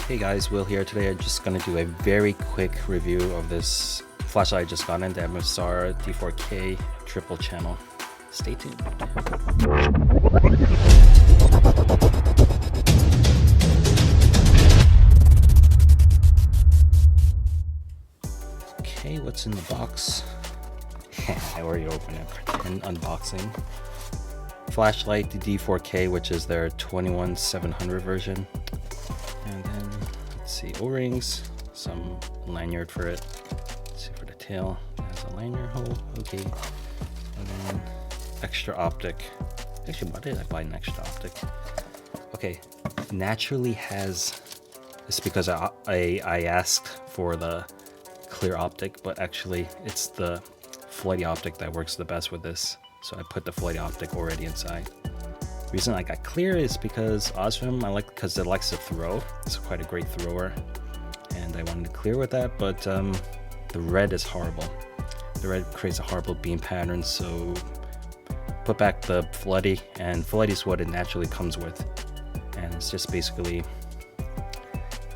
Hey guys, Will here. Today I'm just going to do a very quick review of this flashlight I just got in, the Emisar D4K triple channel. Stay tuned. Okay, what's in the box? I already opened it. Pretend unboxing. Flashlight, the D4K, which is their 21700 version. And then, let's see, O-rings, some lanyard for it. Let's see, for the tail, it has a lanyard hole, okay. And then, extra optic. Actually, why did I buy an extra optic? Okay, naturally has, it's because I asked for the clear optic, but actually it's the floaty optic that works the best with this. So I put the floaty optic already inside. The reason I got clear is because Osram, I like because it likes to throw. It's quite a great thrower, and I wanted to clear with that. But the red is horrible. The red creates a horrible beam pattern. So put back the floaty, and floaty is what it naturally comes with. And it's just basically,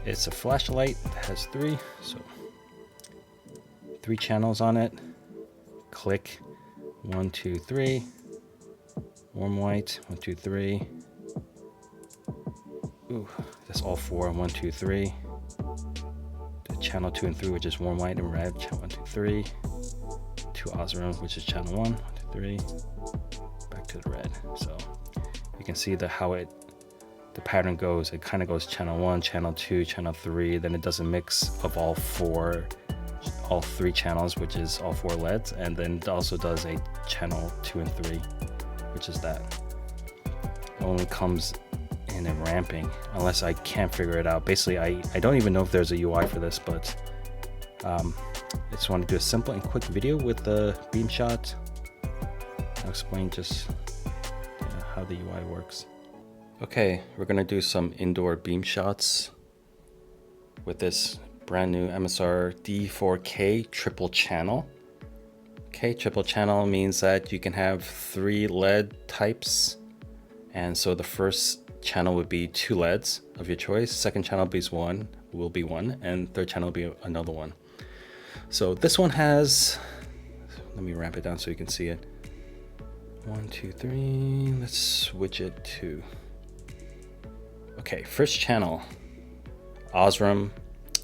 it's a flashlight that has three channels on it. Click, 1, 2, 3. Warm white, 1, 2, 3. Ooh, that's all four. 1, 2, 3. The channel 2 and 3, which is warm white and red. Channel 1, 2, 3. 2 Osram, which is channel 1, 1, 2, 3. Back to the red. So you can see how the pattern goes. It kind of goes channel 1, channel 2, channel 3. Then it does a mix of all three channels, which is all 4 LEDs, and then it also does a channel 2 and 3. Which is that. It only comes in a ramping, unless I can't figure it out. Basically, I don't even know if there's a UI for this, but I just want to do a simple and quick video with the beam shot. I'll explain just how the UI works. Okay, we're gonna do some indoor beam shots with this brand new Emisar D4K triple channel. Okay, triple channel means that you can have 3 LED types, and so the first channel would be 2 LEDs of your choice, second channel will be one, and third channel will be another one. So this one has, let me ramp it down so you can see it. 1, 2, 3, let's switch it to, okay, first channel, Osram,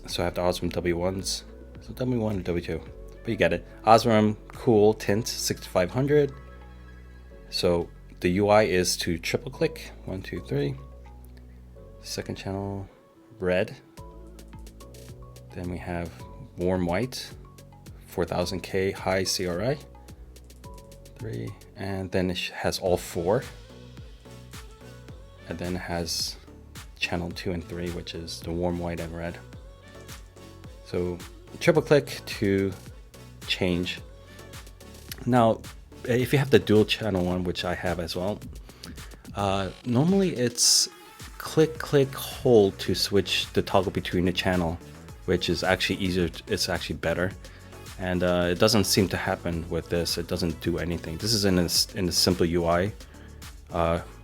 so I have the Osram W1s, so W1 and W2. You get it. Osram Cool Tint 6500. So the UI is to triple click. 1, 2, 3. Second channel, red. Then we have warm white, 4000K high CRI. 3, and then it has all 4. And then it has channel 2 and 3, which is the warm white and red. So triple click to change. Now, if you have the dual channel one, which I have as well, normally it's click, hold to switch the toggle between the channel, which is actually easier. It's actually better, and it doesn't seem to happen with this. It doesn't do anything. This is in a simple UI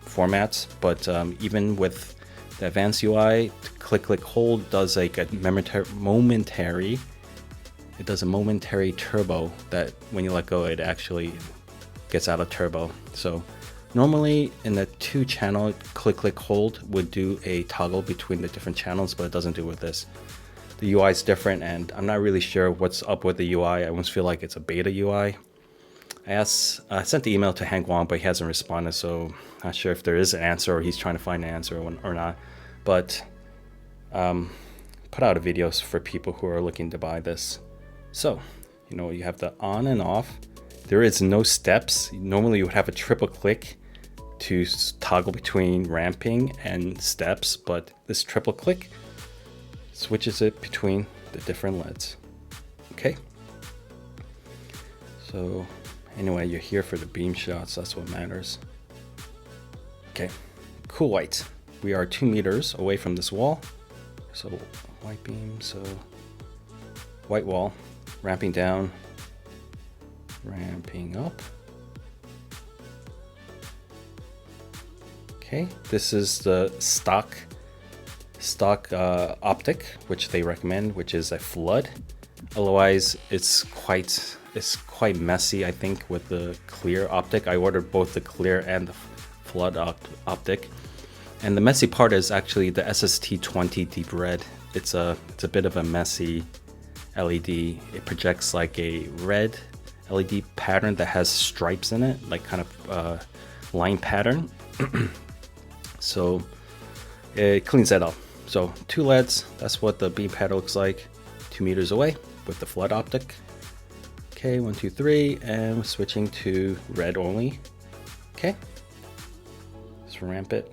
format, but even with the advanced UI, click, hold does like a momentary. It does a momentary turbo that when you let go, it actually gets out of turbo. So normally in the 2 channel, click, hold would do a toggle between the different channels, but it doesn't do with this. The UI is different, and I'm not really sure what's up with the UI. I almost feel like it's a beta UI. I sent the email to Hank Wong, but he hasn't responded, so not sure if there is an answer or he's trying to find an answer or not. But put out a video for people who are looking to buy this. So, you have the on and off. There is no steps. Normally you would have a triple click to toggle between ramping and steps, but this triple click switches it between the different LEDs. Okay. So anyway, you're here for the beam shots. That's what matters. Okay, cool white. We are 2 meters away from this wall. So white beam, so white wall. Ramping down, ramping up. Okay, this is the stock stock optic, which they recommend, which is a flood. Otherwise, it's quite messy, I think, with the clear optic. I ordered both the clear and the flood optic. And the messy part is actually the SST20 deep red. It's a bit of a messy LED. It projects like a red LED pattern that has stripes in it, like kind of line pattern. So it cleans that up. So 2 LEDs, that's what the beam pattern looks like 2 meters away with the flood optic. Okay, 1, 2, 3, and we're switching to red only. Okay, let's ramp it.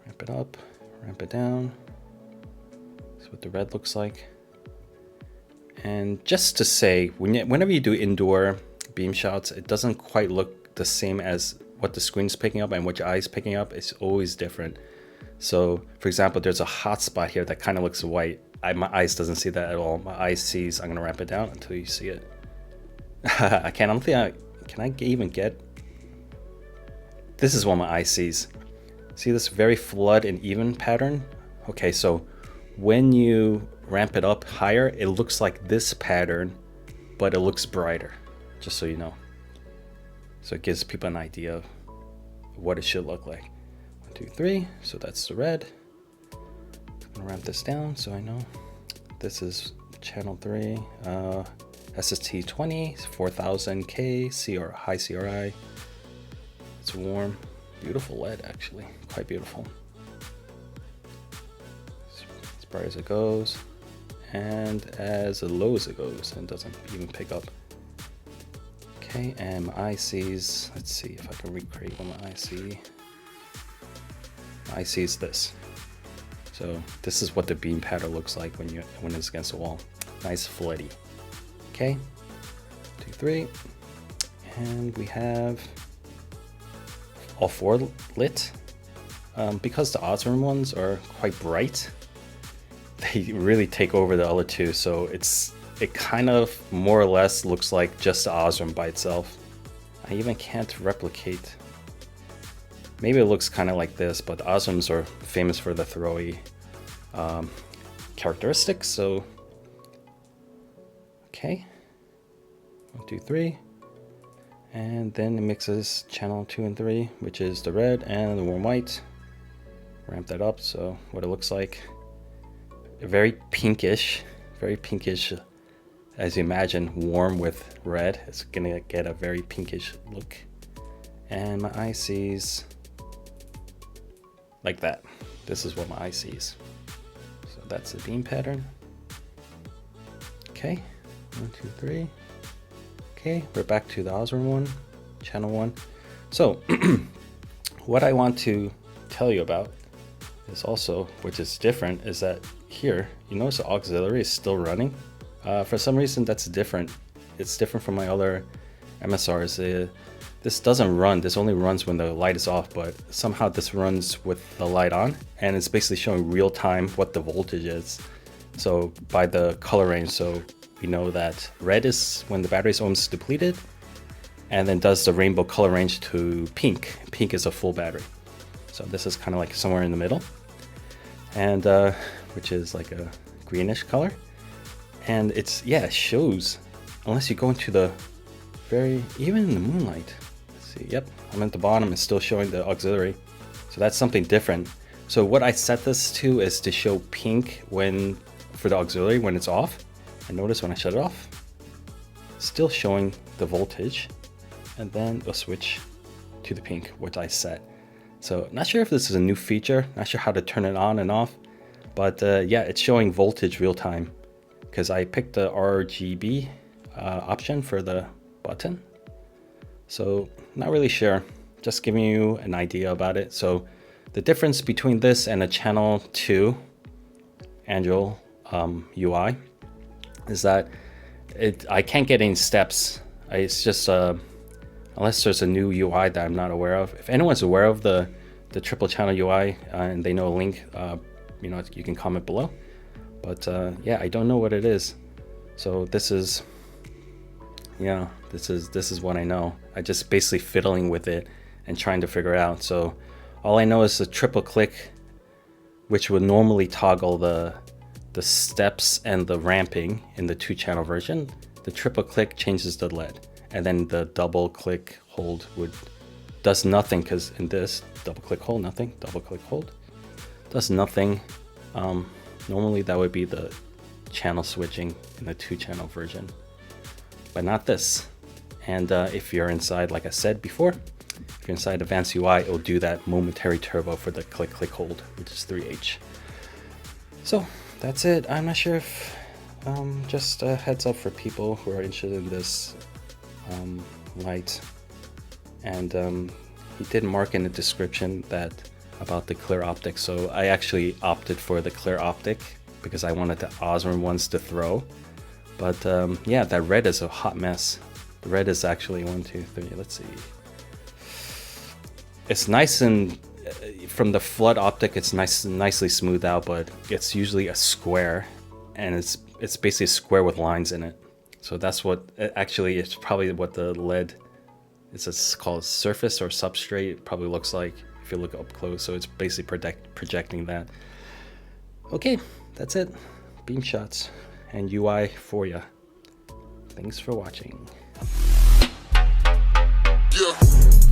Ramp it up, ramp it down. That's what the red looks like. And just to say, whenever you do indoor beam shots, it doesn't quite look the same as what the screen's picking up and what your eye's picking up. It's always different. So, for example, there's a hot spot here that kind of looks white. My eyes doesn't see that at all. My eyes sees. I'm gonna ramp it down until you see it. I can't. I don't think can I even get. This is what my eye sees. See this very flood and even pattern? Okay, so when you ramp it up higher, it looks like this pattern, but it looks brighter, just so you know. So it gives people an idea of what it should look like. 1, 2, 3, so that's the red. I'm gonna ramp this down so I know. This is channel 3, SST20, 4000K, high CRI. It's warm, beautiful LED actually, quite beautiful. As bright as it goes, and as low as it goes, and doesn't even pick up. Okay, and my eye sees, let's see if I can recreate what my eye see. My eye sees this. So this is what the beam pattern looks like when it's against the wall. Nice floody. Okay, 2, 3, and we have all 4 lit. Because the Osram ones are quite bright, they really take over the other 2. So it kind of more or less looks like just the Osram by itself. I even can't replicate. Maybe it looks kind of like this, but the Osrams are famous for the throwy characteristics. So, okay, 1, 2, 3, and then it mixes channel 2 and 3, which is the red and the warm white. Ramp that up, so what it looks like, very pinkish, as you imagine, warm with red. It's gonna get a very pinkish look, and my eye sees like that. This is what my eye sees. So that's the beam pattern. Okay, 1, 2, 3. Okay, we're back to the Osram one, channel 1. So what I want to tell you about is also, which is different, is that here, you notice the auxiliary is still running. For some reason that's different. It's different from my other Emisars. This doesn't run, this only runs when the light is off, but somehow this runs with the light on, and it's basically showing real time what the voltage is. So by the color range, so we know that red is when the battery is almost depleted, and then does the rainbow color range to pink. Pink is a full battery. So this is kind of like somewhere in the middle, and which is like a greenish color. And it shows, unless you go into the even in the moonlight. Let's see, yep, I'm at the bottom, it's still showing the auxiliary. So that's something different. So what I set this to is to show pink for the auxiliary when it's off. And notice when I shut it off, still showing the voltage, and then it'll switch to the pink, which I set. So not sure if this is a new feature, not sure how to turn it on and off, but yeah, it's showing voltage real time because I picked the RGB option for the button. So not really sure, just giving you an idea about it. So the difference between this and a channel 2 Android UI is that I can't get any steps. It's just unless there's a new UI that I'm not aware of. If anyone's aware of the triple channel UI and they know a link, you can comment below. But yeah, I don't know what it is. So this is what I know. I just basically fiddling with it and trying to figure it out. So all I know is the triple click which would normally toggle the steps and the ramping in the 2-channel version. The triple click changes the LED, and then the double click hold does nothing, because in this double click hold, nothing, double click hold does nothing. Normally that would be the channel switching in the 2-channel version, but not this. And if you're inside, like I said before, if you're inside Advanced UI, it'll do that momentary turbo for the click click hold, which is 3H. So that's it. I'm not sure if just a heads up for people who are interested in this light. And he did mark in the description that about the clear optic, so I actually opted for the clear optic because I wanted the Osram ones to throw. But yeah, that red is a hot mess. The red is actually 1, 2, 3. Let's see. It's nice, and from the flood optic, it's nicely smoothed out, but it's usually a square, and it's basically a square with lines in it. So that's what actually, it's probably what the LED, it's called surface or substrate. It probably looks like if you look up close. So it's basically projecting that. Okay, that's it. Beam shots and UI for ya. Thanks for watching. Yeah.